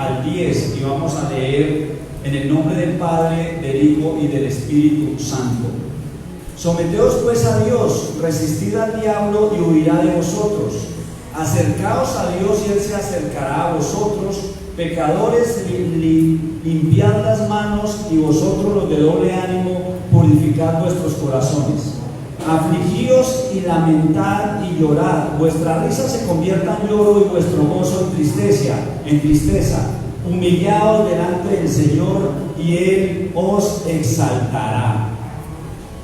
al 10 y vamos a leer en el nombre del Padre, del Hijo y del Espíritu Santo. Someteos pues a Dios, resistid al diablo y huirá de vosotros. Acercaos a Dios y Él se acercará a vosotros. Pecadores, limpiad las manos, y vosotros los de doble ánimo, purificad vuestros corazones. Afligíos y lamentad y llorad, vuestra risa se convierta en lloro y vuestro gozo en tristeza. Humillaos delante del Señor y Él os exaltará.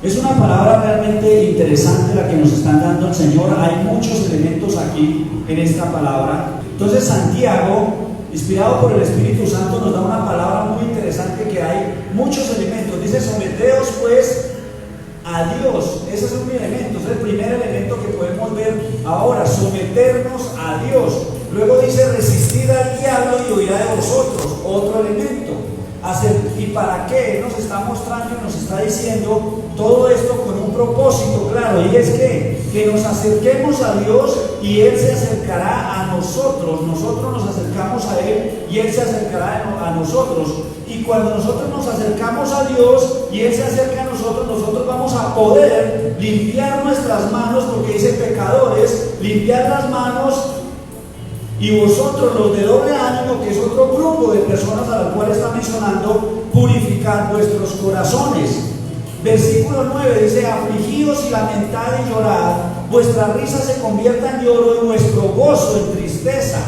Es una palabra realmente interesante la que nos están dando el Señor. Hay muchos elementos aquí en esta palabra. Entonces Santiago, inspirado por el Espíritu Santo, nos da una palabra muy interesante que hay muchos elementos. Dice: someteos pues a Dios. Ese es un elemento, es el primer elemento que podemos ver ahora, someternos a Dios. Luego dice: resistir al diablo y huirá de vosotros. Otro elemento. ¿Y para qué? Nos está mostrando y nos está diciendo todo esto con un propósito claro, y es que nos acerquemos a Dios y Él se acercará a nosotros. Nosotros nos acercamos a Él y Él se acercará a nosotros. Y cuando nosotros nos acercamos a Dios y Él se acerca a nosotros, nosotros vamos a poder limpiar nuestras manos, porque dice: pecadores, limpiad las manos, y vosotros los de doble ánimo, que es otro grupo de personas a las cuales está mencionando, purificad vuestros corazones. Versículo 9 dice: afligíos y lamentad y llorad, vuestra risa se convierta en lloro y vuestro gozo en tristeza.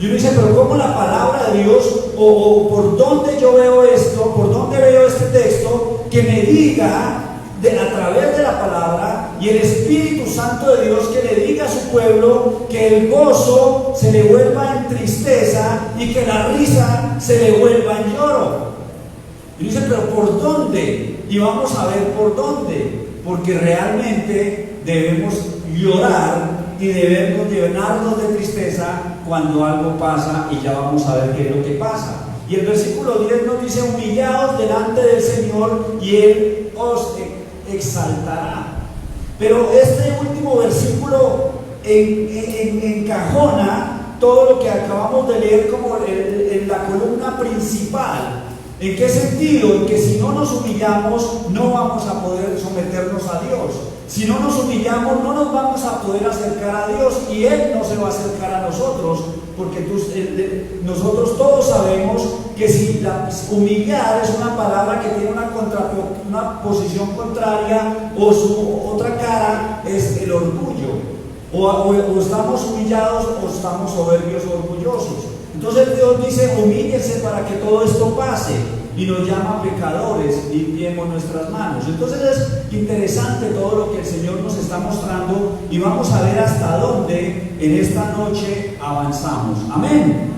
Y uno dice: pero ¿cómo la palabra de Dios, o por dónde yo veo esto, por dónde veo este texto, que me diga a través de la palabra y el Espíritu Santo de Dios que le diga a su pueblo que el gozo se le vuelva en tristeza y que la risa se le vuelva en lloro? Y dice: pero ¿por dónde? Y vamos a ver por dónde, porque realmente debemos llorar y debemos llenarnos de tristeza cuando algo pasa, y ya vamos a ver qué es lo que pasa. Y el versículo 10 nos dice: humillaos delante del Señor y Él os exaltará. Pero este último versículo encajona todo lo que acabamos de leer como en la columna principal. ¿En qué sentido? En que si no nos humillamos, no vamos a poder someternos a Dios. Si no nos humillamos, no nos vamos a poder acercar a Dios, y Él no se va a acercar a nosotros, porque nosotros todos sabemos que si humillar es una palabra que tiene una posición contraria, o su otra cara es el orgullo. O estamos humillados o estamos soberbios o orgullosos. Entonces Dios dice: humíllense para que todo esto pase, y nos llama pecadores, limpiemos nuestras manos. Entonces es interesante todo lo que el Señor nos está mostrando, y vamos a ver hasta dónde en esta noche avanzamos. Amén.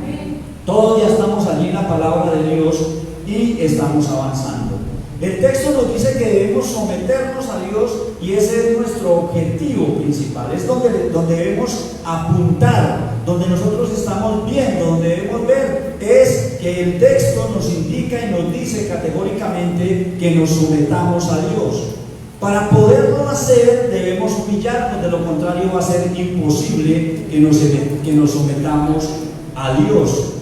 Todos ya estamos allí en la palabra de Dios y estamos avanzando. El texto nos dice que debemos someternos a Dios, y ese es nuestro objetivo principal. Es donde debemos apuntar, donde nosotros estamos viendo, donde debemos ver. Es que el texto nos indica y nos dice categóricamente que nos sometamos a Dios. Para poderlo hacer debemos humillarnos, de lo contrario va a ser imposible que nos sometamos a Dios.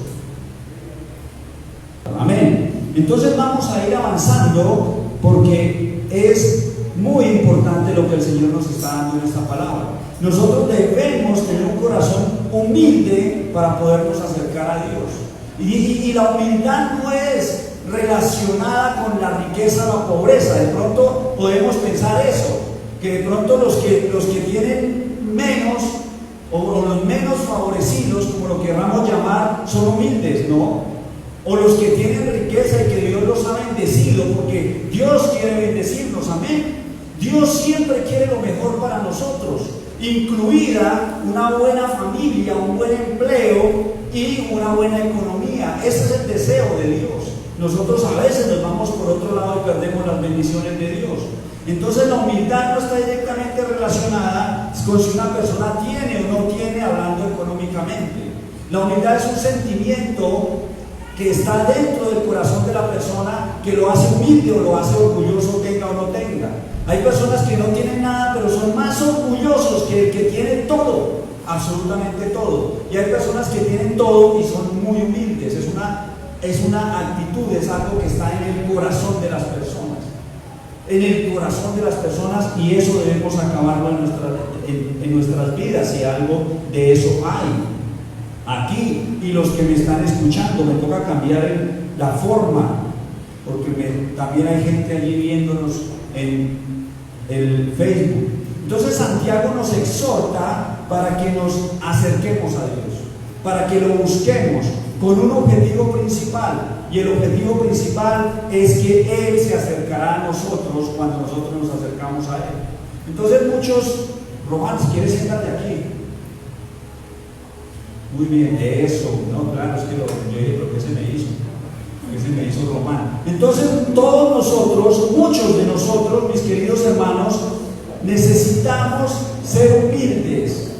Amén. Entonces vamos a ir avanzando, porque es muy importante lo que el Señor nos está dando en esta palabra. Nosotros debemos tener un corazón humilde para podernos acercar a Dios. Y la humildad no es relacionada con la riqueza o la pobreza. De pronto podemos pensar eso, que de pronto los que tienen menos, o los menos favorecidos, como lo queramos llamar, son humildes. No. O los que tienen riqueza y que Dios los ha bendecido, porque Dios quiere bendecirnos. Amén. Dios siempre quiere lo mejor para nosotros, incluida una buena familia, un buen empleo y una buena economía. Ese es el deseo de Dios. Nosotros a veces nos vamos por otro lado y perdemos las bendiciones de Dios. Entonces la humildad no está directamente relacionada con si una persona tiene o no tiene, hablando económicamente. La humildad es un sentimiento que está dentro del corazón de la persona, que lo hace humilde o lo hace orgulloso, tenga o no tenga. Hay personas que no tienen nada, pero son más orgullosos que el que tiene todo, absolutamente todo. Y hay personas que tienen todo y son muy humildes. Es una es una actitud, es algo que está en el corazón de las personas. En el corazón de las personas, y eso debemos acabarlo en nuestras vidas, si algo de eso hay aquí. Y los que me están escuchando, me toca cambiar la forma, porque también hay gente allí viéndonos en el Facebook. Entonces Santiago nos exhorta para que nos acerquemos a Dios, para que lo busquemos con un objetivo principal, y el objetivo principal es que Él se acercará a nosotros cuando nosotros nos acercamos a Él. Entonces muchos, Román, si quieres siéntate aquí. Muy bien, eso, no, claro, es que yo dije, ¿pero qué se me hizo? ¿Qué se me hizo Román? Entonces todos nosotros, muchos de nosotros, mis queridos hermanos, necesitamos ser humildes,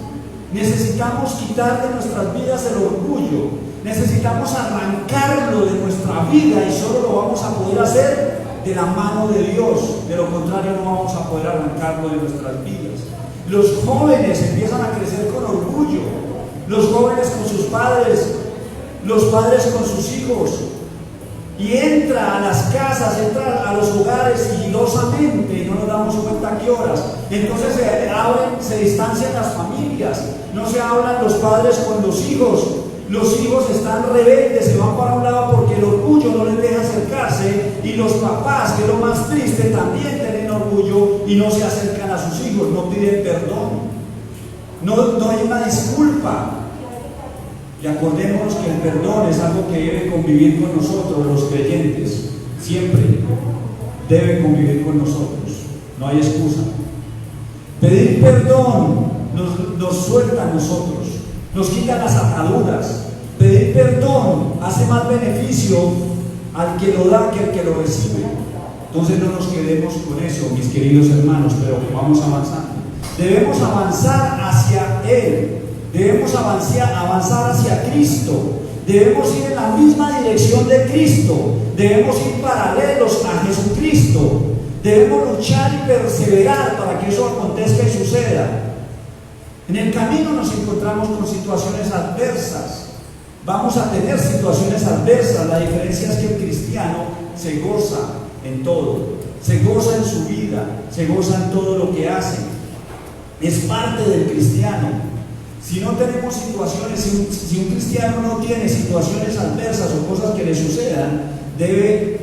necesitamos quitar de nuestras vidas el orgullo, necesitamos arrancarlo de nuestra vida, y solo lo vamos a poder hacer de la mano de Dios. De lo contrario no vamos a poder arrancarlo de nuestras vidas. Los jóvenes empiezan a crecer con orgullo, los jóvenes con sus padres, los padres con sus hijos, y entra a las casas, entra a los hogares sigilosamente y no nos damos cuenta a qué horas. Entonces se distancian las familias, no se hablan los padres con los hijos están rebeldes, se van para un lado porque el orgullo no les deja acercarse, y los papás, que es lo más triste, también tienen orgullo y no se acercan a sus hijos, no piden perdón, no hay una disculpa. Y acordémonos que el perdón es algo que debe convivir con nosotros, los creyentes, siempre debe convivir con nosotros, no hay excusa. Pedir perdón nos suelta a nosotros, nos quita las ataduras. Pedir perdón hace más beneficio al que lo da que al que lo recibe. Entonces no nos quedemos con eso, mis queridos hermanos, pero vamos avanzando. Debemos avanzar hacia Él. Debemos avanzar hacia Cristo. Debemos ir en la misma dirección de Cristo. Debemos ir paralelos a Jesucristo. Debemos luchar y perseverar para que eso acontezca y suceda. En el camino nos encontramos con situaciones adversas. Vamos a tener situaciones adversas. La diferencia es que el cristiano se goza en todo. Se goza en su vida. Se goza en todo lo que hace. Es parte del cristiano. Si no tenemos situaciones, si un cristiano no tiene situaciones adversas o cosas que le sucedan, debe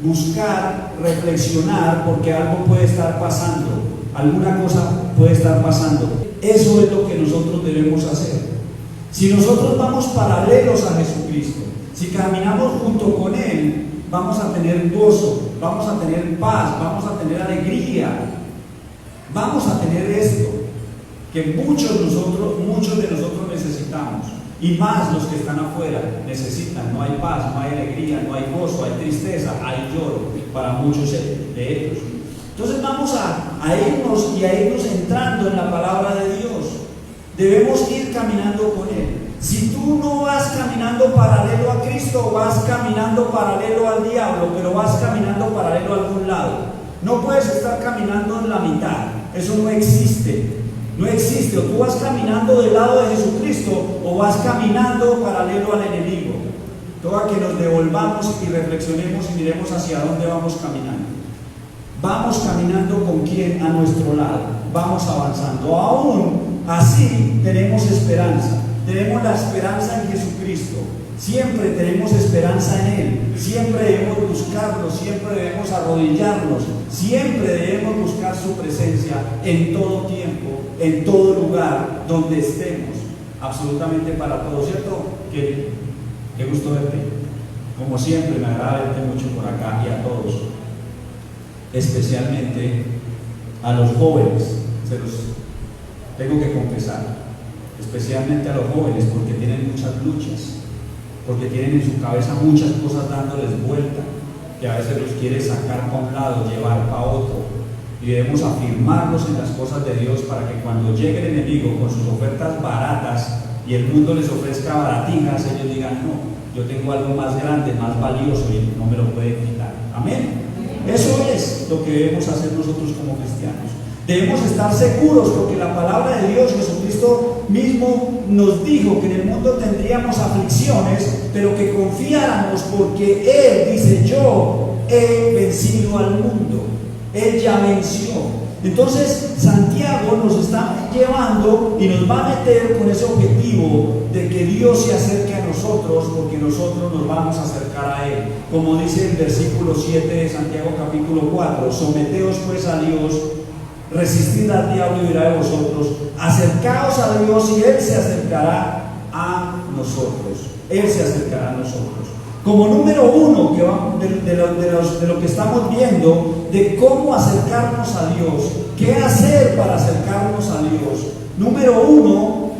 buscar, reflexionar, porque algo puede estar pasando, alguna cosa puede estar pasando. Eso es lo que nosotros debemos hacer. Si nosotros vamos paralelos a Jesucristo, si caminamos junto con Él, vamos a tener gozo, vamos a tener paz, vamos a tener alegría, vamos a tener esto que muchos de nosotros necesitamos, y más los que están afuera necesitan. No hay paz, no hay alegría, no hay gozo, hay tristeza, hay lloro para muchos de ellos. Entonces vamos a irnos entrando en la palabra de Dios. Debemos ir caminando con Él. Si tú no vas caminando paralelo a Cristo, vas caminando paralelo al diablo, pero vas caminando paralelo a algún lado. No puedes estar caminando en la mitad, eso no existe. No existe, o tú vas caminando del lado de Jesucristo o vas caminando paralelo al enemigo. Toca que nos devolvamos y reflexionemos y miremos hacia dónde vamos caminando. Vamos caminando con quién a nuestro lado, vamos avanzando. Aún así tenemos esperanza, tenemos la esperanza en Jesucristo. Siempre tenemos esperanza en Él, siempre debemos buscarlo, siempre debemos arrodillarnos, siempre debemos buscar su presencia en todo tiempo, en todo lugar donde estemos, absolutamente para todo, ¿cierto? Qué gusto verte, como siempre me agrada verte mucho por acá, y a todos, especialmente a los jóvenes, se los tengo que confesar, especialmente a los jóvenes, porque tienen muchas luchas, porque tienen en su cabeza muchas cosas dándoles vuelta, que a veces los quiere sacar para un lado, llevar para otro, y debemos afirmarlos en las cosas de Dios para que cuando llegue el enemigo con sus ofertas baratas y el mundo les ofrezca baratijas, ellos digan: no, yo tengo algo más grande, más valioso, y no me lo pueden quitar. Amén. Eso es lo que debemos hacer nosotros como cristianos. Debemos estar seguros porque la palabra de Dios, Jesucristo mismo nos dijo que en el mundo tendríamos aflicciones, pero que confiáramos porque Él dice: yo he vencido al mundo. Él ya venció. Entonces Santiago nos está llevando y nos va a meter con ese objetivo de que Dios se acerque a nosotros, porque nosotros nos vamos a acercar a Él. Como dice el versículo 7 de Santiago capítulo 4: someteos pues a Dios, resistid al diablo y huirá de vosotros, acercaos a Dios y Él se acercará a nosotros. Él se acercará a nosotros. Como número uno de lo que estamos viendo, de cómo acercarnos a Dios, qué hacer para acercarnos a Dios. Número uno,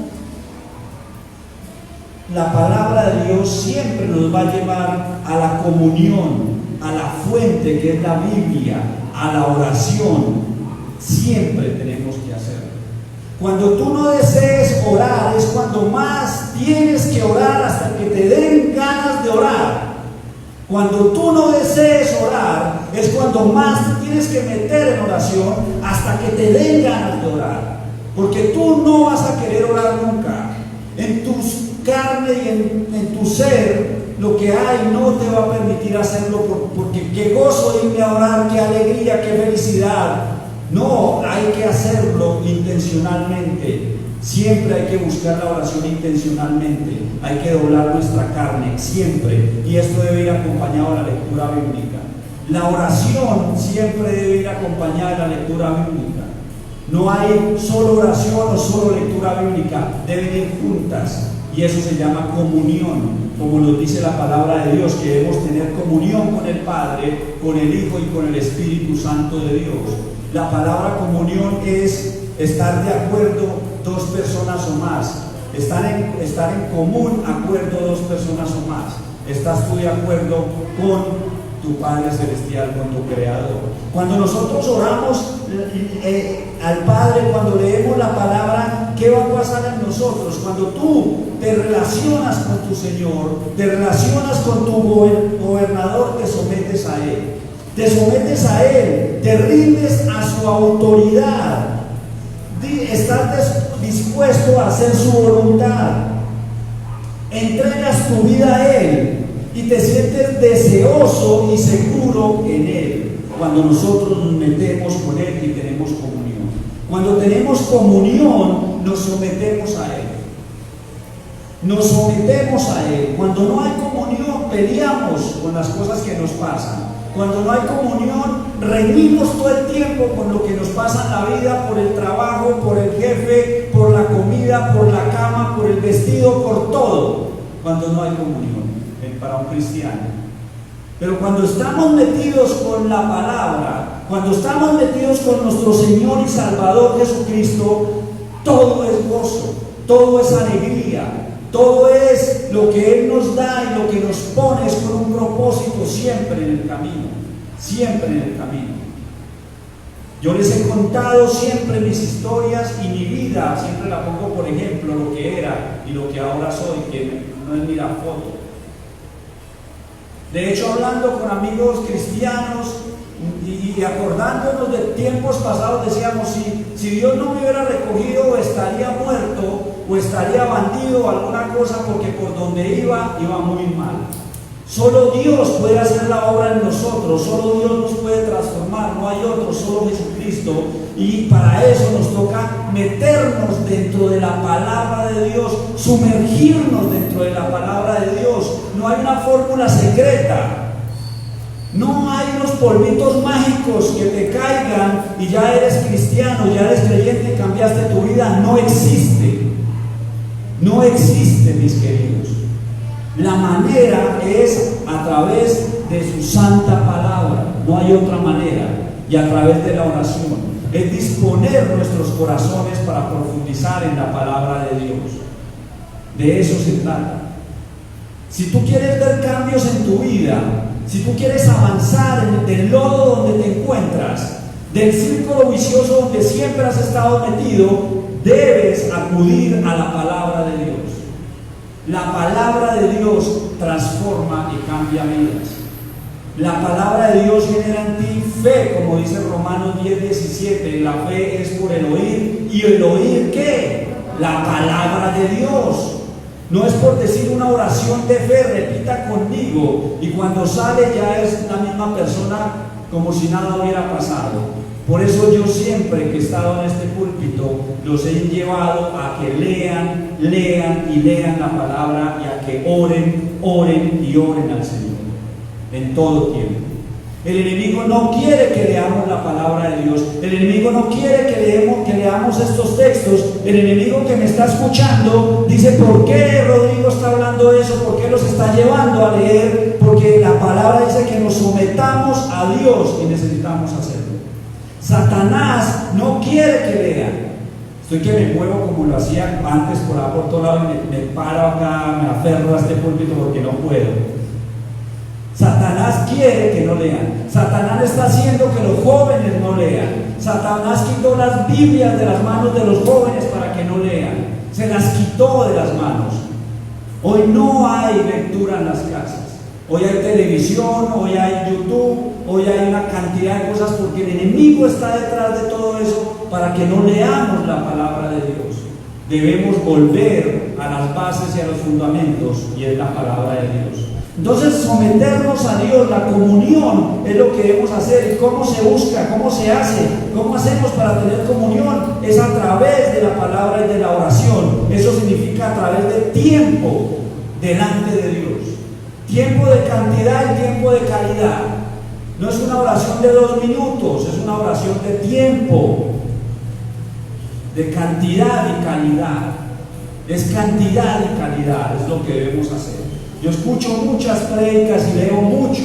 la palabra de Dios siempre nos va a llevar a la comunión, a la fuente que es la Biblia, a la oración. Siempre tenemos que hacerlo. Cuando tú no desees orar es cuando más tienes que orar hasta que te den ganas de orar. Cuando tú no desees orar es cuando más te tienes que meter en oración hasta que te den ganas de orar. Porque tú no vas a querer orar nunca. En tu carne y en tu ser lo que hay no te va a permitir hacerlo porque qué gozo irme a orar, qué alegría, qué felicidad. No, hay que hacerlo intencionalmente. Siempre hay que buscar la oración intencionalmente. Hay que doblar nuestra carne, siempre. Y esto debe ir acompañado de la lectura bíblica. La oración siempre debe ir acompañada de la lectura bíblica. No hay solo oración o solo lectura bíblica. Deben ir juntas. Y eso se llama comunión. Como nos dice la palabra de Dios, que debemos tener comunión con el Padre, con el Hijo y con el Espíritu Santo de Dios. La palabra comunión es estar de acuerdo dos personas o más. Estar en común acuerdo dos personas o más. ¿Estás tú de acuerdo con tu Padre Celestial, con tu Creador? Cuando nosotros oramos al Padre, cuando leemos la palabra, ¿qué va a pasar en nosotros? Cuando tú te relacionas con tu Señor, te relacionas con tu gobernador, te sometes a Él. Te sometes a Él, te rindes a su autoridad, estás dispuesto a hacer su voluntad, entregas tu vida a Él y te sientes deseoso y seguro en Él. Cuando nosotros nos metemos con Él y tenemos comunión. Cuando tenemos comunión, nos sometemos a Él. Nos sometemos a Él. Cuando no hay comunión, peleamos con las cosas que nos pasan. Cuando no hay comunión, reñimos todo el tiempo con lo que nos pasa en la vida, por el trabajo, por el jefe, por la comida, por la cama, por el vestido, por todo. Cuando no hay comunión para un cristiano. Pero cuando estamos metidos con la palabra, cuando estamos metidos con nuestro Señor y Salvador Jesucristo, todo es gozo, todo es alegría. Todo es lo que Él nos da y lo que nos pone es con un propósito siempre en el camino, siempre en el camino. Yo les he contado siempre mis historias y mi vida, siempre la pongo por ejemplo, lo que era y lo que ahora soy, que no es ni la foto. De hecho, hablando con amigos cristianos y acordándonos de tiempos pasados, decíamos, si Dios no me hubiera recogido, estaría muerto o estaría bandido o alguna cosa, porque por donde iba muy mal. Solo Dios puede hacer la obra en nosotros, solo Dios nos puede transformar, no hay otro, solo Jesucristo. Y para eso nos toca meternos dentro de la palabra de Dios, sumergirnos dentro de la palabra de Dios. No hay una fórmula secreta. No hay unos polvitos mágicos que te caigan y ya eres cristiano, ya eres creyente y cambiaste tu vida. No existe. No existe, mis queridos. La manera es a través de su santa palabra. No hay otra manera. Y a través de la oración. Es disponer nuestros corazones para profundizar en la palabra de Dios. De eso se trata. Si tú quieres ver cambios en tu vida, si tú quieres avanzar del lodo donde te encuentras, del círculo vicioso donde siempre has estado metido, debes acudir a la palabra de Dios. La palabra de Dios transforma y cambia vidas. La palabra de Dios genera en ti fe, como dice Romanos 10:17. La fe es por el oír. ¿Y el oír qué? La palabra de Dios. No es por decir una oración de fe, repita conmigo, y cuando sale ya es la misma persona como si nada hubiera pasado. Por eso yo siempre que he estado en este púlpito los he llevado a que lean la palabra y a que oren y oren al Señor en todo tiempo. El enemigo no quiere que leamos la palabra de Dios. El enemigo no quiere que leamos estos textos. El enemigo que me está escuchando dice: ¿por qué Rodrigo está hablando eso? ¿Por qué los está llevando a leer? Porque la palabra dice que nos sometamos a Dios y necesitamos hacerlo. Satanás no quiere que lean. Estoy que me muevo como lo hacía antes por todo lado y me paro acá, me aferro a este púlpito porque no puedo. Satanás quiere que no lean. Satanás está haciendo que los jóvenes no lean. Satanás quitó las Biblias de las manos de los jóvenes para que no lean. Se las quitó de las manos. Hoy no hay lectura en las casas. Hoy hay televisión, hoy hay YouTube, hoy hay una cantidad de cosas porque el enemigo está detrás de todo eso para que no leamos la palabra de Dios. Debemos volver a las bases y a los fundamentos, y es la palabra de Dios. Entonces, someternos a Dios, la comunión es lo que debemos hacer. ¿Y cómo se busca? ¿Cómo se hace? ¿Cómo hacemos para tener comunión? Es a través de la palabra y de la oración. Eso significa a través de tiempo delante de Dios. Tiempo de cantidad y tiempo de calidad. No es una oración de 2 minutos, es una oración de tiempo, de cantidad y calidad. Es cantidad y calidad, es lo que debemos hacer. Yo escucho muchas prédicas y leo mucho,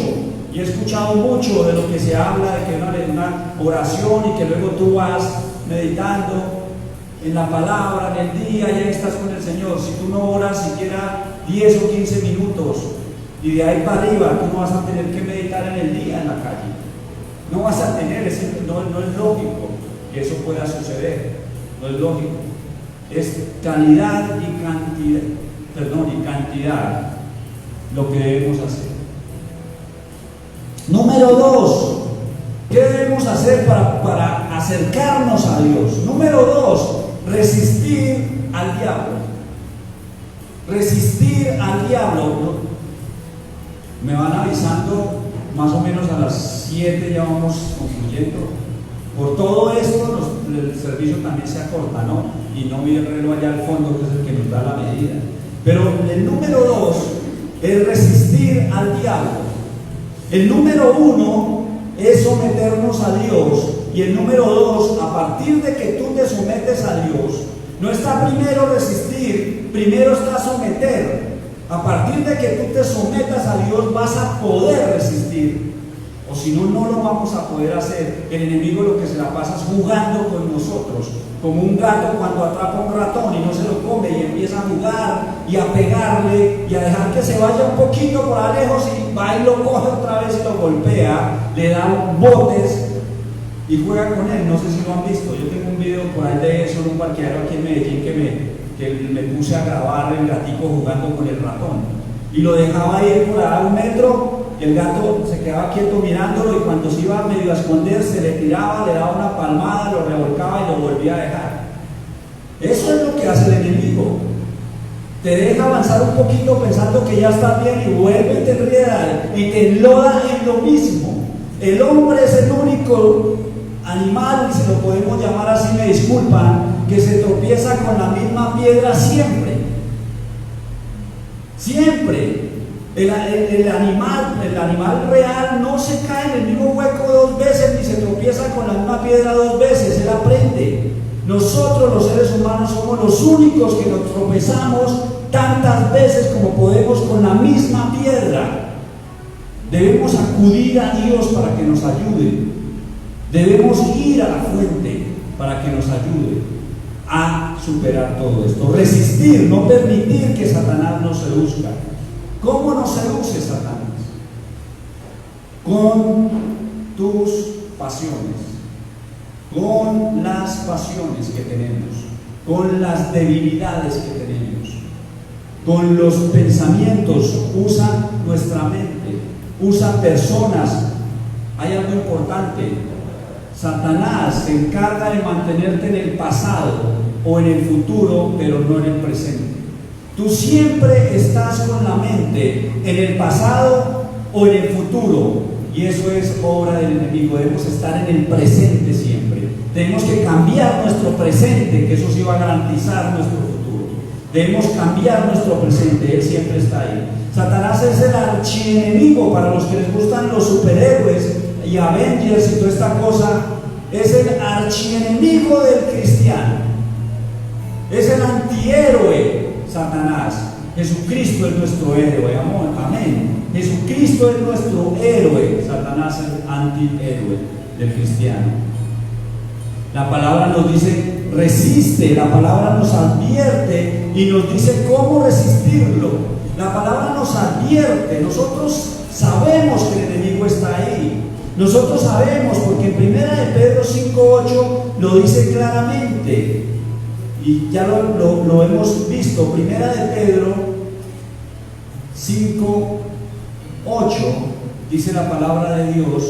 y he escuchado mucho de lo que se habla de que una oración y que luego tú vas meditando en la palabra, en el día, y ahí estás con el Señor. Si tú no oras siquiera 10 o 15 minutos y de ahí para arriba, tú no vas a tener que meditar en el día en la calle. No vas a tener, no es lógico que eso pueda suceder, no es lógico. Es calidad y cantidad lo que debemos hacer. Número 2, ¿qué debemos hacer para acercarnos a Dios? Número 2, resistir al diablo. Resistir al diablo. Me van avisando más o menos a las 7, ya vamos concluyendo. Por todo esto el servicio también se acorta, ¿no? Y no vi el reloj allá al fondo, que es el que nos da la medida. Pero el número 2 es resistir al diablo. El número 1 es someternos a Dios. Y el número 2, a partir de que tú te sometes a Dios, no está primero resistir, primero está someter. A partir de que tú te sometas a Dios vas a poder resistir. O si no, no lo vamos a poder hacer. El enemigo lo que se la pasa es jugando con nosotros, como un gato cuando atrapa un ratón y no se lo come y empieza a jugar y a pegarle y a dejar que se vaya un poquito por lejos y va y lo coge otra vez y lo golpea, le da botes y juega con él. No sé si lo han visto. Yo tengo un video por ahí de eso en un parqueadero aquí en Medellín que me puse a grabar el gatico jugando con el ratón y lo dejaba ir por a 1 metro. El gato se quedaba quieto mirándolo y cuando se iba medio a esconder se le tiraba, le daba una palmada, lo revolcaba y lo volvía a dejar. Eso es lo que hace el enemigo. Te deja avanzar un poquito pensando que ya estás bien y vuelve y te enreda y te enloda en lo mismo. El hombre es el único animal, si lo podemos llamar así, me disculpan, que se tropieza con la misma piedra siempre. Siempre. El animal real no se cae en el mismo hueco 2 veces ni se tropieza con la misma piedra 2 veces, él aprende. Nosotros los seres humanos somos los únicos que nos tropezamos tantas veces como podemos con la misma piedra. Debemos acudir a Dios para que nos ayude. Debemos ir a la fuente para que nos ayude a superar todo esto. Resistir, no permitir que Satanás nos seduzca. ¿Cómo nos seduce Satanás? Con tus pasiones, con las pasiones que tenemos, con las debilidades que tenemos, con los pensamientos. Usa nuestra mente, usa personas. Hay algo importante: Satanás se encarga de mantenerte en el pasado o en el futuro, pero no en el presente. Tú siempre estás con la mente en el pasado o en el futuro, y eso es obra del enemigo. Debemos estar en el presente siempre. Tenemos que cambiar nuestro presente, que eso sí va a garantizar nuestro futuro. Debemos cambiar nuestro presente, él siempre está ahí. Satanás es el archienemigo para los que les gustan los superhéroes y Avengers y toda esta cosa. Es el archienemigo del cristiano, es el antihéroe. Satanás, Jesucristo es nuestro héroe, amén. Jesucristo es nuestro héroe, Satanás es el antihéroe del cristiano. La palabra nos dice resiste, la palabra nos advierte y nos dice cómo resistirlo. La palabra nos advierte, nosotros sabemos que el enemigo está ahí. Nosotros sabemos, porque en 1 de Pedro 5:8 lo dice claramente, y ya lo hemos visto. 1 de Pedro 5:8 dice la palabra de Dios: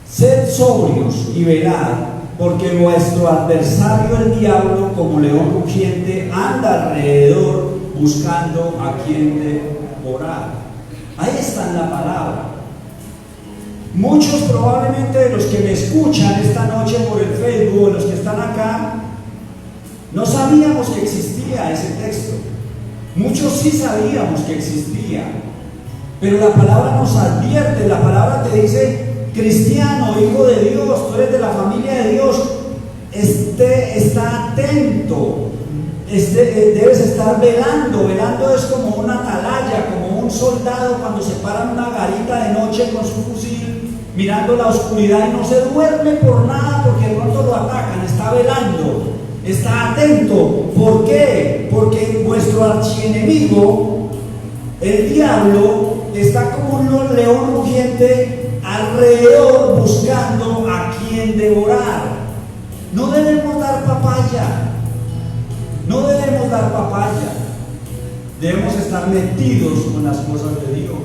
sed sobrios y velad, porque vuestro adversario el diablo, como león rugiente, anda alrededor buscando a quien devorar. Ahí está en la palabra. Muchos probablemente de los que me escuchan esta noche por el Facebook, los que están acá, no sabíamos que existía ese texto. Muchos sí sabíamos que existía, pero la palabra nos advierte, la palabra te dice: cristiano, hijo de Dios, tú eres de la familia de Dios, está atento, debes estar velando. Velando es como una atalaya, como un soldado cuando se para en una garita de noche con su fusil, mirando la oscuridad, y no se duerme por nada porque de pronto lo atacan. Está velando, está atento. ¿Por qué? Porque vuestro archienemigo, el diablo, está como un león rugiente alrededor buscando a quien devorar. No debemos dar papaya, no debemos dar papaya. Debemos estar metidos con las cosas de Dios.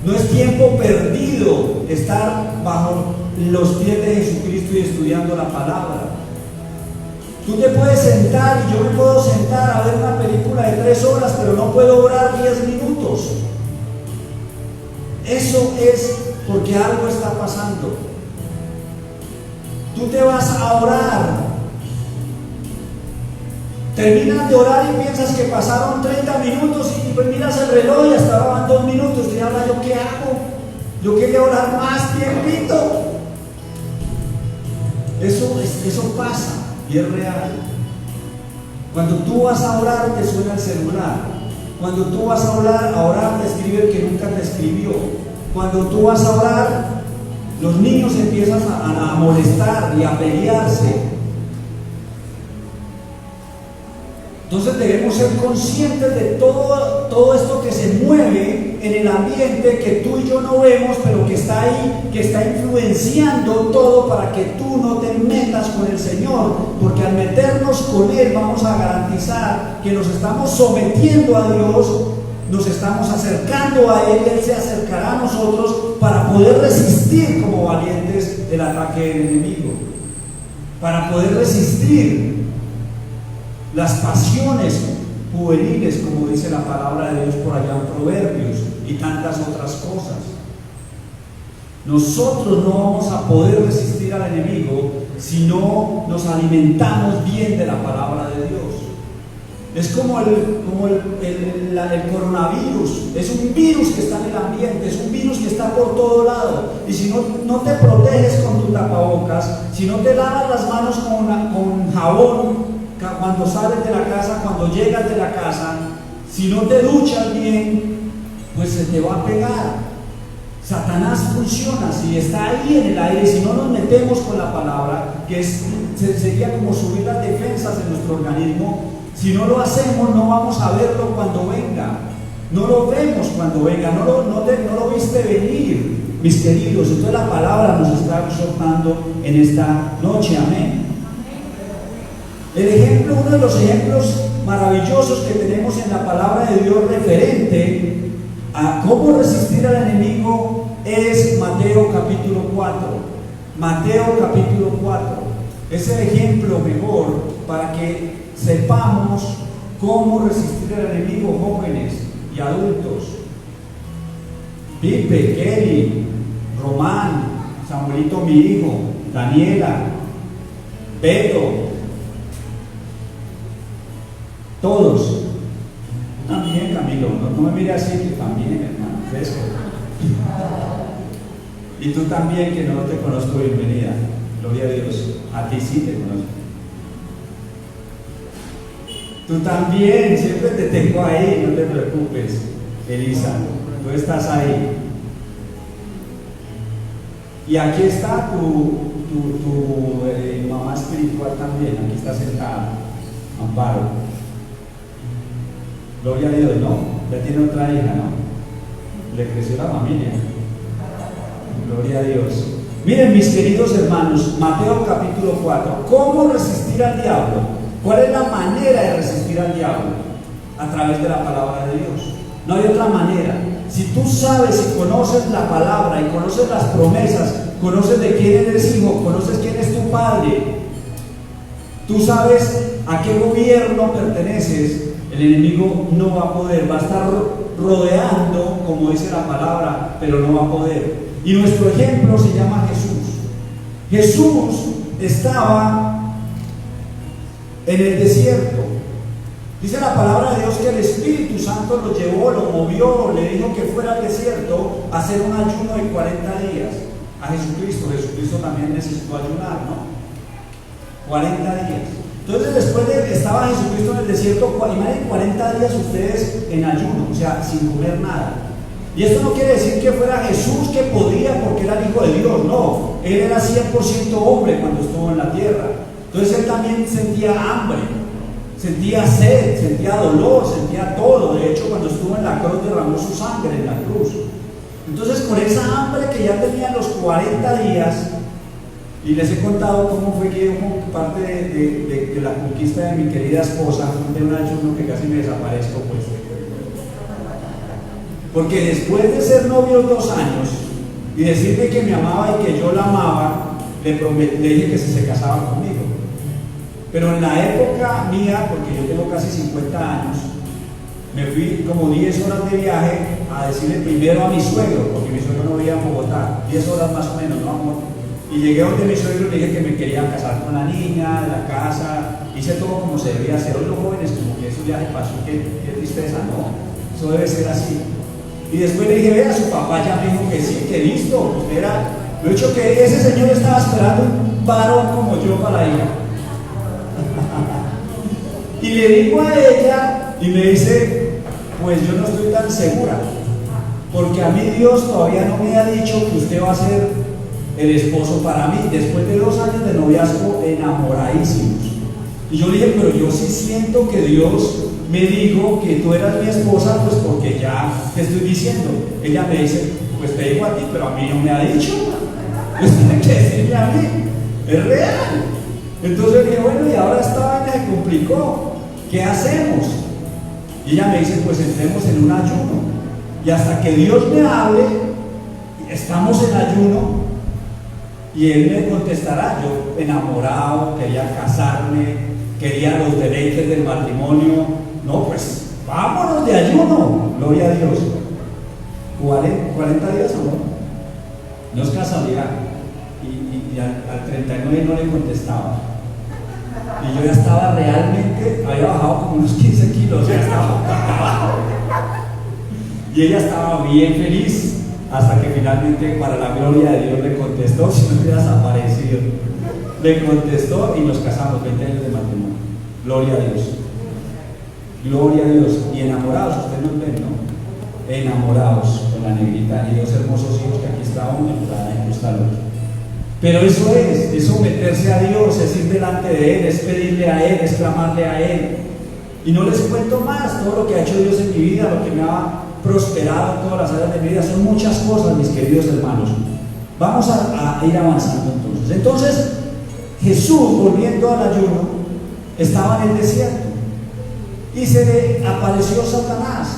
No es tiempo perdido estar bajo los pies de Jesucristo y estudiando la palabra. Tú te puedes sentar, y yo me puedo sentar a ver una película de 3 horas, pero no puedo orar 10 minutos. Eso es porque algo está pasando. Tú te vas a orar, terminas de orar y piensas que pasaron 30 minutos y pues miras el reloj y hasta ahora van 2 minutos. Y ahora, ¿yo qué hago? Yo quería orar más tiempito. Eso pasa y es real. Cuando tú vas a orar, te suena el celular. Cuando tú vas a orar, te escribe el que nunca te escribió. Cuando tú vas a orar, los niños empiezan a molestar y a pelearse. Entonces debemos ser conscientes de todo esto que se mueve en el ambiente, que tú y yo no vemos, pero que está ahí, que está influenciando todo para que tú no te metas con el Señor, porque al meternos con Él vamos a garantizar que nos estamos sometiendo a Dios, nos estamos acercando a Él, Él se acercará a nosotros para poder resistir como valientes el ataque del enemigo, para poder resistir las pasiones juveniles, como dice la palabra de Dios por allá en Proverbios, y tantas otras cosas. Nosotros no vamos a poder resistir al enemigo si no nos alimentamos bien de la palabra de Dios. Es como el coronavirus, es un virus que está en el ambiente, es un virus que está por todo lado, y si no te proteges con tu tapabocas, si no te lavas las manos con jabón cuando sales de la casa, cuando llegas de la casa, si no te duchas bien, pues se te va a pegar. Satanás funciona, si está ahí en el aire, si no nos metemos con la palabra, que sería como subir las defensas de nuestro organismo. Si no lo hacemos, no vamos a verlo cuando venga, no lo vemos cuando venga, no lo viste venir, mis queridos. Entonces la palabra nos está exhortando en esta noche, amén. Uno de los ejemplos maravillosos que tenemos en la palabra de Dios referente a cómo resistir al enemigo es Mateo capítulo 4. Mateo capítulo 4 es el ejemplo mejor para que sepamos cómo resistir al enemigo, jóvenes y adultos. Pipe, Kelly, Román, Samuelito, mi hijo, Daniela, Beto, todos. También, Camilo, no me mire así, que también, hermano, fresco. Y tú también, que no te conozco, bienvenida. Gloria a Dios. A ti sí te conozco. Tú también, siempre te tengo ahí, no te preocupes, Elisa, tú estás ahí. Y aquí está tu mamá espiritual también, aquí está sentada, Amparo. Gloria a Dios, ¿no? Ya tiene otra hija, ¿no? Le creció la familia. Gloria a Dios. Miren, mis queridos hermanos, Mateo capítulo 4. ¿Cómo resistir al diablo? ¿Cuál es la manera de resistir al diablo? A través de la palabra de Dios. No hay otra manera. Si tú sabes y conoces la palabra y conoces las promesas, conoces de quién eres hijo, conoces quién es tu padre, tú sabes a qué gobierno perteneces, el enemigo no va a poder, va a estar rodeando, como dice la palabra, pero no va a poder. Y nuestro ejemplo se llama Jesús. Jesús estaba en el desierto. Dice la palabra de Dios que el Espíritu Santo lo llevó, lo movió, le dijo que fuera al desierto a hacer un ayuno de 40 días. A Jesucristo también necesitó ayunar, ¿no? 40 días. Entonces después de estaba Jesucristo en el desierto, imaginen 40 días ustedes en ayuno, o sea, sin comer nada. Y esto no quiere decir que fuera Jesús que podía porque era el Hijo de Dios, no. Él era 100% hombre cuando estuvo en la tierra. Entonces él también sentía hambre, sentía sed, sentía dolor, sentía todo. De hecho, cuando estuvo en la cruz derramó su sangre en la cruz. Entonces, con esa hambre que ya tenía los 40 días, y les he contado cómo fue que como parte de la conquista de mi querida esposa, de un ayuno que casi me desaparezco, pues. Porque después de ser novios 2 años y decirle que me amaba y que yo la amaba, le dije que si se casaba conmigo. Pero en la época mía, porque yo tengo casi 50 años, me fui como 10 horas de viaje a decirle primero a mi suegro, porque mi suegro no vivía en Bogotá, 10 horas más o menos, ¿no, amor? Y llegué donde mi suegro y le dije que me quería casar con la niña, de la casa, hice todo como se debía hacer. Hoy los jóvenes como que eso ya se pasó, qué tristeza, ¿no? Eso debe ser así. Y después le dije, vea, su papá ya me dijo que sí, que listo, usted era, lo he hecho que ese señor estaba esperando un varón como yo para la hija. Y le digo a ella, y me dice, pues yo no estoy tan segura, porque a mí Dios todavía no me ha dicho que usted va a ser el esposo para mí, después de 2 años de noviazgo enamoradísimos. Y yo le dije, pero yo sí siento que Dios me dijo que tú eras mi esposa, pues porque ya te estoy diciendo. Ella me dice, pues te digo a ti, pero a mí no me ha dicho. Pues tiene que decirme a mí, es real. Entonces dije, bueno, y ahora esta vaina se complicó, ¿qué hacemos? Y ella me dice, pues entremos en un ayuno. Y hasta que Dios me hable, estamos en ayuno, y Él me contestará. Yo enamorado, quería casarme, quería los deleites del matrimonio. No, pues vámonos de ayuno, gloria a Dios. 40 días, amor. No es casualidad. Y al 39 no le contestaba. Y yo ya estaba realmente, había bajado como unos 15 kilos, ya estaba abajo. Y ella estaba bien feliz, hasta que finalmente, para la gloria de Dios, le contestó, si no hubiera desaparecido. Le contestó y nos casamos, 20 años de matrimonio. Gloria a Dios. Gloria a Dios. Y enamorados, ustedes nos ven, ¿no? Enamorados con la negrita y 2 hermosos hijos, que aquí está uno y aquí está el otro. Pero eso es someterse a Dios, es ir delante de Él, es pedirle a Él, es clamarle a Él. Y no les cuento más todo lo que ha hecho Dios en mi vida, lo que me ha prosperado en todas las áreas de mi vida. Son muchas cosas, mis queridos hermanos. Vamos a ir avanzando entonces. Entonces, Jesús, volviendo al ayuno, estaba en el desierto. y se le apareció Satanás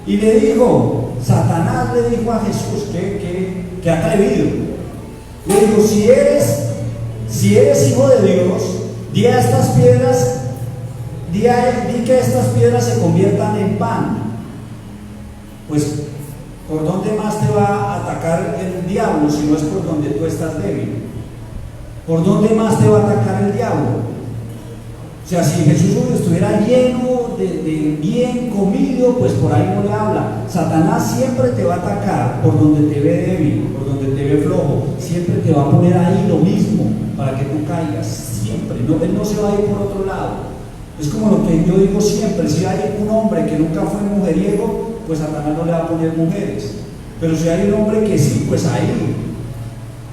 y le dijo, Satanás le dijo a Jesús, que atrevido, le dijo, si eres hijo de Dios, di a estas piedras, di que estas piedras se conviertan en pan. Pues, ¿por dónde más te va a atacar el diablo si no es por donde tú estás débil? ¿Por dónde más te va a atacar el diablo? O sea, si Jesús estuviera lleno de bien comido, pues por ahí no le habla. Satanás siempre te va a atacar por donde te ve débil, por donde te ve flojo. Siempre te va a poner ahí lo mismo para que tú caigas. Siempre. No, él no se va a ir por otro lado. Es como lo que yo digo siempre. Si hay un hombre que nunca fue mujeriego, pues Satanás no le va a poner mujeres. Pero si hay un hombre que sí, pues ahí.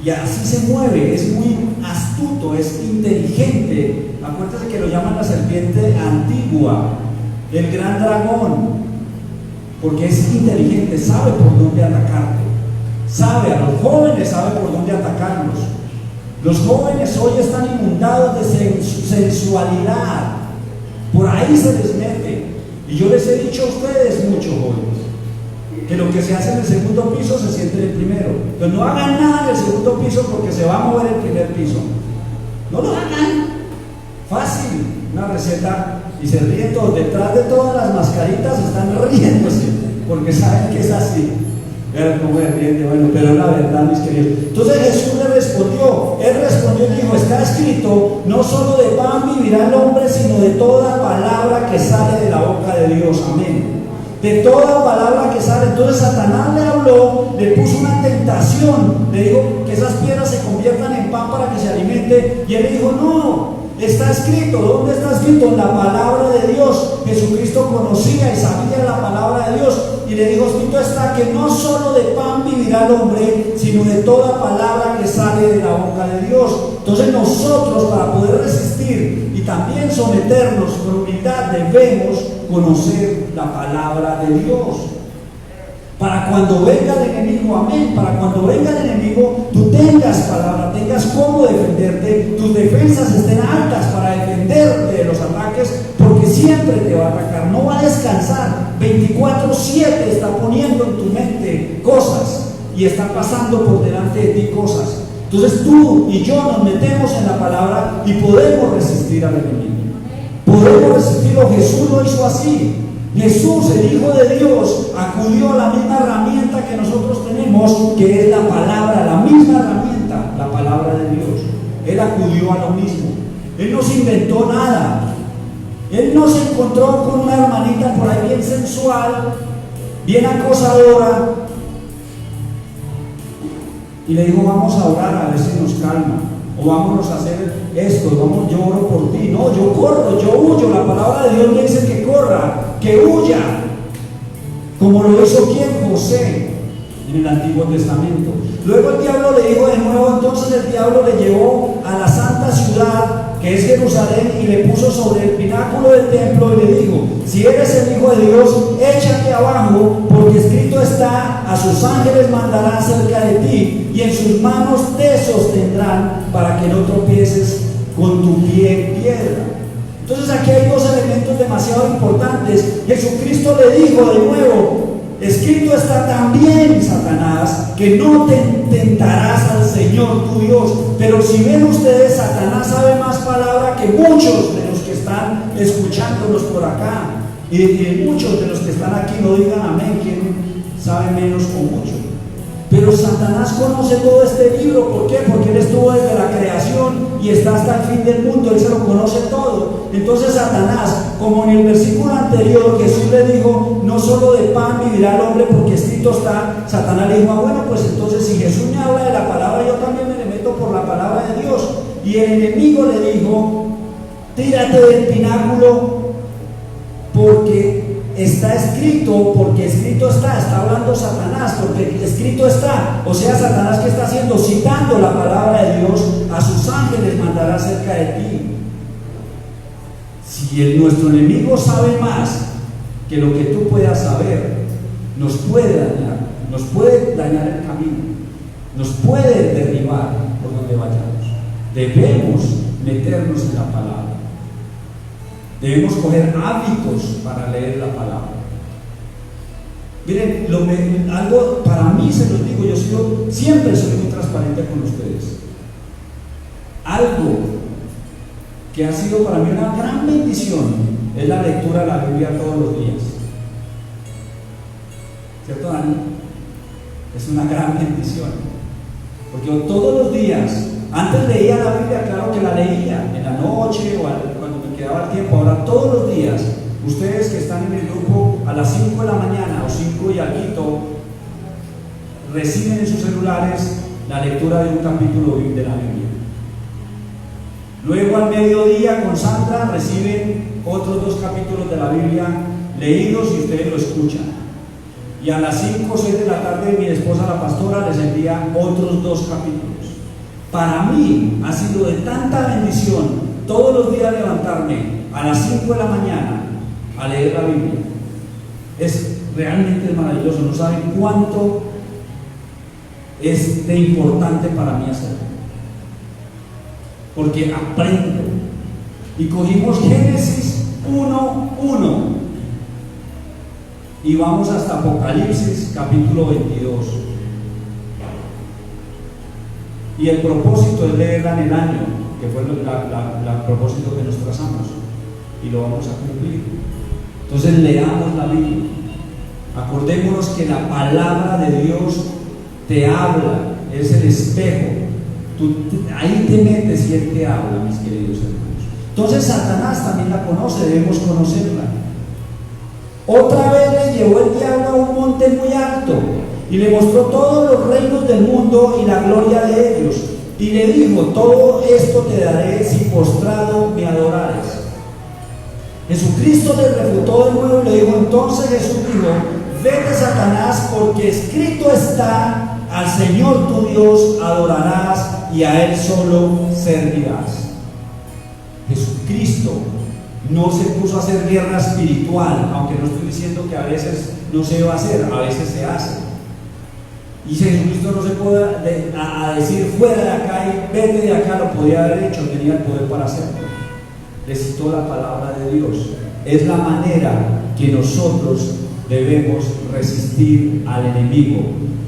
Y así se mueve, es muy astuto, es inteligente. Acuérdate que lo llaman la serpiente antigua, el gran dragón, porque es inteligente, sabe por dónde atacarte. Sabe, a los jóvenes sabe por dónde atacarlos. Los jóvenes hoy están inundados de sensualidad, por ahí se les mete. Y yo les he dicho a ustedes, muchos jóvenes, que lo que se hace en el segundo piso se siente en el primero. Entonces no hagan nada en el segundo piso porque se va a mover el primer piso. No lo hagan. Fácil, una receta, y se ríen todos. Detrás de todas las mascaritas están riéndose porque saben que es así. Pero como de riente, bueno, pero es la verdad, mis queridos. Entonces Jesús le respondió, él respondió y dijo, está escrito, no solo de pan vivirá el hombre, sino de toda palabra que sale de la boca de Dios. Amén. De toda palabra que sale. Entonces Satanás le habló, le puso una tentación, le dijo que esas piedras se conviertan en pan para que se alimente, y él le dijo, no, está escrito. ¿Dónde está escrito? En la palabra de Dios. Jesucristo conocía y sabía la palabra de Dios, y le dijo, escrito está que no solo de pan vivirá el hombre, sino de toda palabra que sale de la boca de Dios. Entonces nosotros, para poder resistir y también someternos con humildad, debemos conocer la palabra de Dios. Para cuando venga el enemigo, amén, para cuando venga el enemigo, tú tengas palabra, tengas cómo defenderte, tus defensas estén altas para defenderte de los ataques, porque siempre te va a atacar, no va a descansar, 24/7 está poniendo en tu mente cosas y está pasando por delante de ti cosas. Entonces tú y yo nos metemos en la palabra y podemos resistir al enemigo. Podemos resistirlo. Jesús lo hizo así. Jesús, el Hijo de Dios, acudió a la misma herramienta que nosotros tenemos, que es la palabra, la misma herramienta, la palabra de Dios. Él acudió a lo mismo. Él no se inventó nada. Él no se encontró con una hermanita por ahí bien sensual, bien acosadora, y le dijo, vamos a orar a ver si nos calma, o vámonos a hacer esto, vamos, yo oro por ti. No, yo corro, yo huyo. La palabra de Dios me dice que corra, que huya, como lo hizo quien, José, en el Antiguo Testamento. Luego el diablo le dijo de nuevo, entonces el diablo le llevó a la santa ciudad, que es Jerusalén, y le puso sobre el pináculo del templo y le dijo, si eres el Hijo de Dios, échate abajo, porque escrito está, a sus ángeles mandará cerca de ti, y en sus manos te sostendrán para que no tropieces con tu pie en piedra. Entonces aquí hay dos elementos demasiado importantes. Jesucristo le dijo de nuevo, escrito está también, Satanás, que no te tentarás al Señor tu Dios. Pero si ven ustedes, Satanás sabe más palabra que muchos de los que están escuchándonos por acá. Y muchos de los que están aquí no digan amén, quien sabe menos o mucho. Pero Satanás conoce todo este libro. ¿Por qué? Porque él estuvo desde la creación y está hasta el fin del mundo. Él se lo conoce todo. Entonces Satanás, como en el versículo anterior Jesús le dijo, no solo de pan vivirá el hombre, porque escrito está, Satanás le dijo, bueno, pues entonces si Jesús me habla de la palabra, yo también me le meto por la palabra de Dios. Y el enemigo le dijo, tírate del pináculo, porque está escrito, porque escrito está hablando Satanás, porque escrito está. O sea, Satanás, ¿qué está haciendo? Citando la palabra de Dios, a sus ángeles mandará cerca de ti. Si nuestro enemigo sabe más que lo que tú puedas saber, nos puede dañar el camino, nos puede derribar por donde vayamos. Debemos meternos en la palabra. Debemos coger hábitos para leer la palabra. Miren, algo para mí, se los digo, siempre soy muy transparente con ustedes. Algo que ha sido para mí una gran bendición es la lectura de la Biblia todos los días. ¿Cierto, Dani? Es una gran bendición. Porque yo todos los días, antes leía la Biblia, claro que la leía en la noche o cuando me quedaba el tiempo. Ahora todos los días, ustedes que están en el grupo a las 5 de la mañana o 5 y algo, reciben en sus celulares la lectura de un capítulo de la Biblia. Luego al mediodía con Sandra reciben otros 2 capítulos de la Biblia leídos y ustedes lo escuchan. Y a las 5 o 6 de la tarde mi esposa la pastora les envía otros 2 capítulos. Para mí ha sido de tanta bendición todos los días levantarme a las 5 de la mañana a leer la Biblia. Es realmente maravilloso. No saben cuánto es de importante para mí hacerlo, porque aprendo. Y cogimos Génesis 1:1 y vamos hasta Apocalipsis capítulo 22. Y el propósito es leerla en el año, que fue el propósito que nos trazamos, y lo vamos a cumplir. Entonces leamos la Biblia. Acordémonos que la palabra de Dios te habla, es el espejo. Ahí te metes y Él te habla, mis queridos hermanos. Entonces Satanás también la conoce, debemos conocerla. Otra vez le llevó el diablo a un monte muy alto y le mostró todos los reinos del mundo y la gloria de ellos, y le dijo: todo esto te daré si postrado me adorares. Jesucristo le refutó de nuevo y le dijo: entonces Jesús dijo: vete, Satanás, porque escrito está: al Señor tu Dios adorarás y a Él solo servirás. Jesucristo no se puso a hacer guerra espiritual, aunque no estoy diciendo que a veces no se va a hacer, a veces se hace. Y Jesucristo no se puede decir fuera de acá y vete de acá, lo podía haber hecho, tenía el poder para hacerlo. Le citó la palabra de Dios. Es la manera que nosotros debemos resistir al enemigo.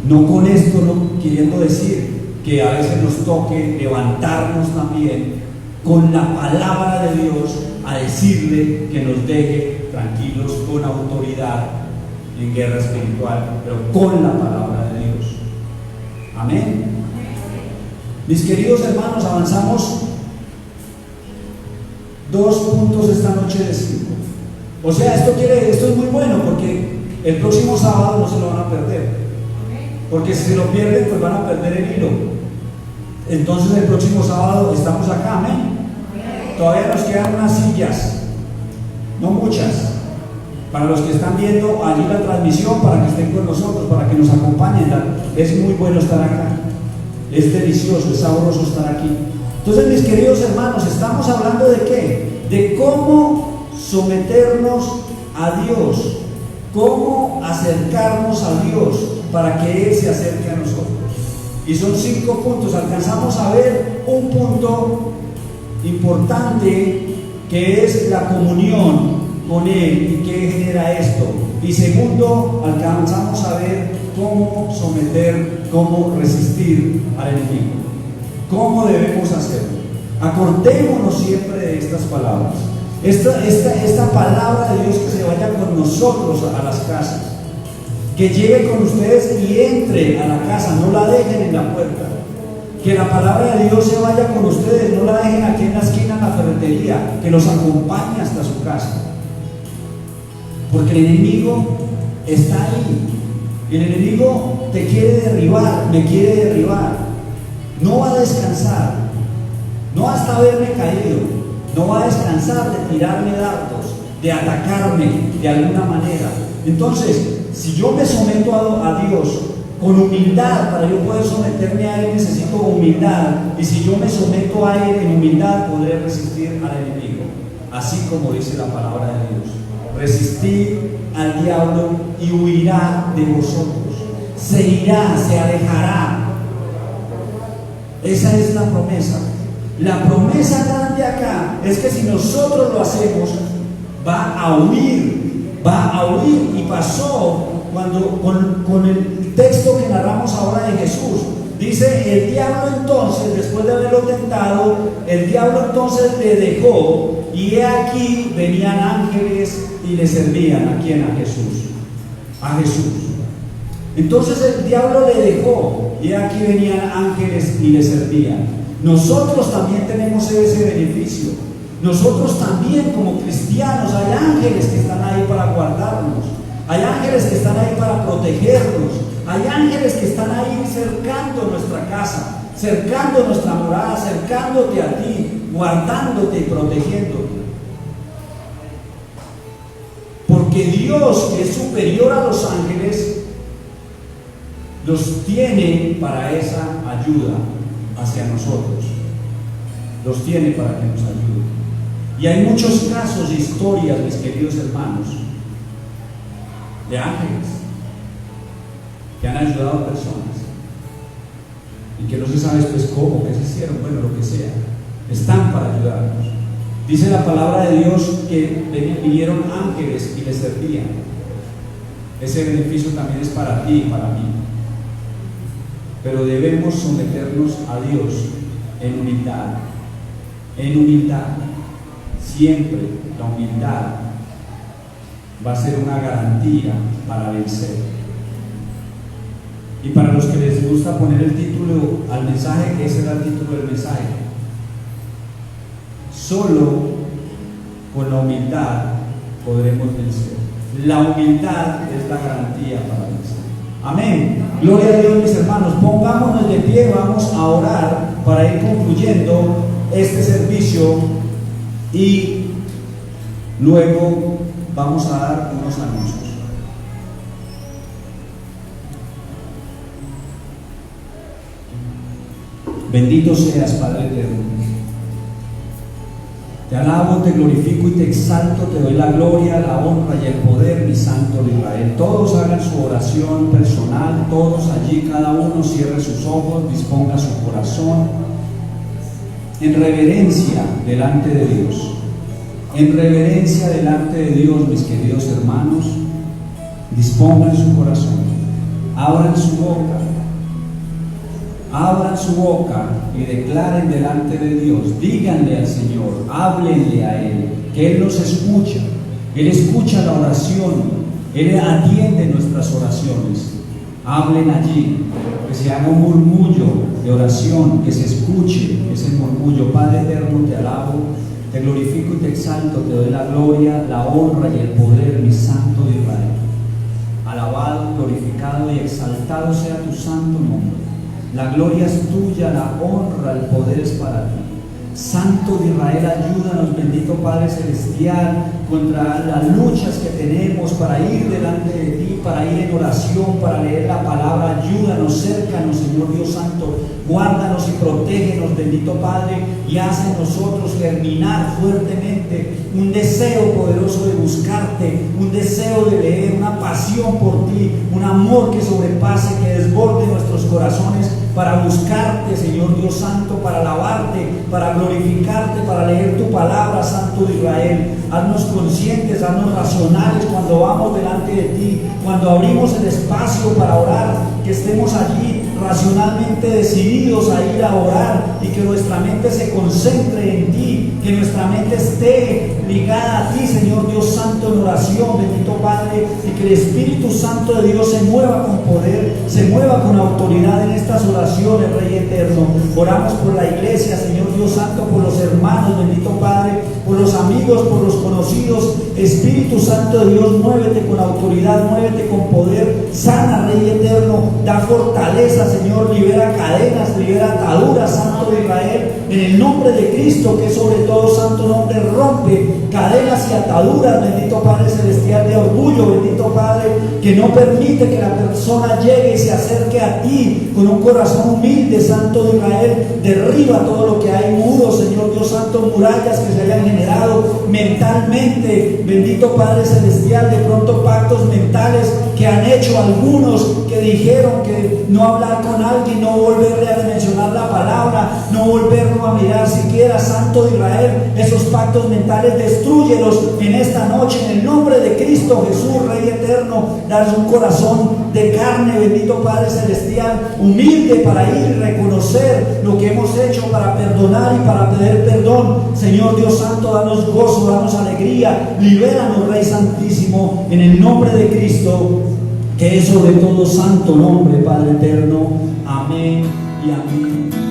No con esto, no queriendo decir que a veces nos toque levantarnos también con la palabra de Dios a decirle que nos deje tranquilos con autoridad en guerra espiritual, pero con la palabra de Dios. Amén. Mis queridos hermanos, avanzamos 2 puntos esta noche de 5. O sea, esto es muy bueno, porque el próximo sábado no se lo van a perder, porque si se lo pierden, pues van a perder el hilo. Entonces el próximo sábado estamos acá, amén. Todavía nos quedan unas sillas, no muchas, para los que están viendo allí la transmisión, para que estén con nosotros, para que nos acompañen. Es muy bueno estar acá, es delicioso, es sabroso estar aquí. Entonces, mis queridos hermanos, estamos hablando de qué, de cómo someternos a Dios, cómo acercarnos a Dios para que Él se acerque a nosotros. Y son 5 puntos. Alcanzamos a ver un punto importante, que es la comunión con Él y qué genera esto. Y segundo, alcanzamos a ver cómo someter, cómo resistir al enemigo, cómo debemos hacerlo. Acordémonos siempre de estas palabras. Esta palabra de Dios que se vaya con nosotros a las casas, que llegue con ustedes y entre a la casa, no la dejen en la puerta. Que la palabra de Dios se vaya con ustedes, no la dejen aquí en la esquina en la ferretería, que los acompañe hasta su casa. Porque el enemigo está ahí. El enemigo te quiere derribar, me quiere derribar. No va a descansar, no hasta haberme caído, no va a descansar de tirarme dardos, de atacarme de alguna manera. Entonces, si yo me someto a Dios con humildad, para yo poder someterme a Él necesito humildad, y si yo me someto a Él en humildad, podré resistir al enemigo, así como dice la palabra de Dios. Resistid al diablo y huirá de vosotros, se irá, se alejará. Esa es la promesa. La promesa grande acá es que si nosotros lo hacemos, va a huir, y pasó cuando con el texto que narramos ahora de Jesús. Dice, el diablo entonces, después de haberlo tentado, el diablo entonces le dejó, y he aquí venían ángeles y le servían. ¿A quién? A Jesús. A Jesús. Entonces el diablo le dejó, y aquí venían ángeles y le servían. Nosotros también tenemos ese beneficio. Nosotros también, como cristianos, hay ángeles que están ahí para guardarnos. Hay ángeles que están ahí para protegernos. Hay ángeles que están ahí cercando nuestra casa, cercando nuestra morada, cercándote a ti, guardándote y protegiéndote. Porque Dios, que es superior a los ángeles, los tiene para esa ayuda hacia nosotros. Los tiene para que nos ayude. Y hay muchos casos de historias, mis queridos hermanos, de ángeles que han ayudado a personas y que no se sabe pues cómo, qué se hicieron, bueno, lo que sea, están para ayudarnos. Dice la palabra de Dios que vinieron ángeles y les servían. Ese beneficio también es para ti y para mí. Pero debemos someternos a Dios en humildad. En humildad. Siempre la humildad va a ser una garantía para vencer. Y para los que les gusta poner el título al mensaje, ese era el título del mensaje. Solo con la humildad podremos vencer. La humildad es la garantía para vencer. Amén. Gloria a Dios, mis hermanos. Pongámonos de pie, vamos a orar para ir concluyendo este servicio y luego vamos a dar unos anuncios. Bendito seas, Padre eterno. Te alabo, te glorifico y te exalto, te doy la gloria, la honra y el poder, mi Santo de Israel. Todos hagan su oración personal, todos allí, cada uno cierre sus ojos, disponga su corazón en reverencia delante de Dios. En reverencia delante de Dios, mis queridos hermanos, dispongan su corazón, abran su boca. Abran su boca y declaren delante de Dios, díganle al Señor, háblenle a Él, que Él los escucha, Él escucha la oración, Él atiende nuestras oraciones. Hablen allí, que se haga un murmullo de oración, que se escuche ese murmullo. Padre eterno, te alabo, te glorifico y te exalto, te doy la gloria, la honra y el poder, mi Santo de Israel. Alabado, glorificado y exaltado sea tu santo nombre. La gloria es tuya, la honra, el poder es para ti. Santo de Israel, ayúdanos, bendito Padre Celestial, contra las luchas que tenemos para ir delante de ti, para ir en oración, para leer la palabra. Ayúdanos, cércanos, Señor Dios Santo, guárdanos y protégenos, bendito Padre, y haz en nosotros germinar fuertemente un deseo poderoso de buscarte, un deseo de leer, una pasión por ti, un amor que sobrepase, que desborde nuestros corazones para buscarte, Señor Dios Santo, para alabarte, para glorificarte, para leer tu palabra, Santo de Israel. Haznos conscientes, haznos racionales cuando vamos delante de ti, cuando abrimos el espacio para orar, que estemos allí racionalmente decididos a ir a orar y que nuestra mente se concentre en ti, que nuestra mente esté ligada a ti, Señor Dios Santo, en oración, bendito Padre, y que el Espíritu Santo de Dios se mueva con poder, se mueva con autoridad en estas oraciones, Rey eterno. Oramos por la iglesia, Señor Dios Santo, por los hermanos, bendito Padre, por los amigos, por los conocidos. Espíritu Santo de Dios, muévete con autoridad, muévete con poder, sana, Rey eterno, da fortaleza, Señor, libera cadenas, libera ataduras, Santo de Israel, en el nombre de Cristo, que sobre todo santo nombre, rompe cadenas y ataduras, bendito Padre Celestial, de orgullo, bendito Padre, que no permite que la persona llegue y se acerque a ti con un corazón humilde, Santo de Israel. Derriba todo lo que hay, muros, Señor Dios Santo, murallas que se hayan generado mentalmente, bendito Padre Celestial, de pronto pactos mentales que han hecho algunos que dijeron que no hablar con alguien, no volverle a mencionar la palabra, no volverlo a mirar siquiera. Santo de Israel, esos pactos mentales destrúyelos en esta noche en el nombre de Cristo Jesús, Rey eterno. Danos un corazón de carne, bendito Padre celestial, humilde para ir y reconocer lo que hemos hecho, para perdonar y para pedir perdón. Señor Dios Santo, danos gozo, danos alegría, libéranos, Rey Santísimo, en el nombre de Cristo, que es sobre todo santo nombre, Padre eterno. Amén y amén.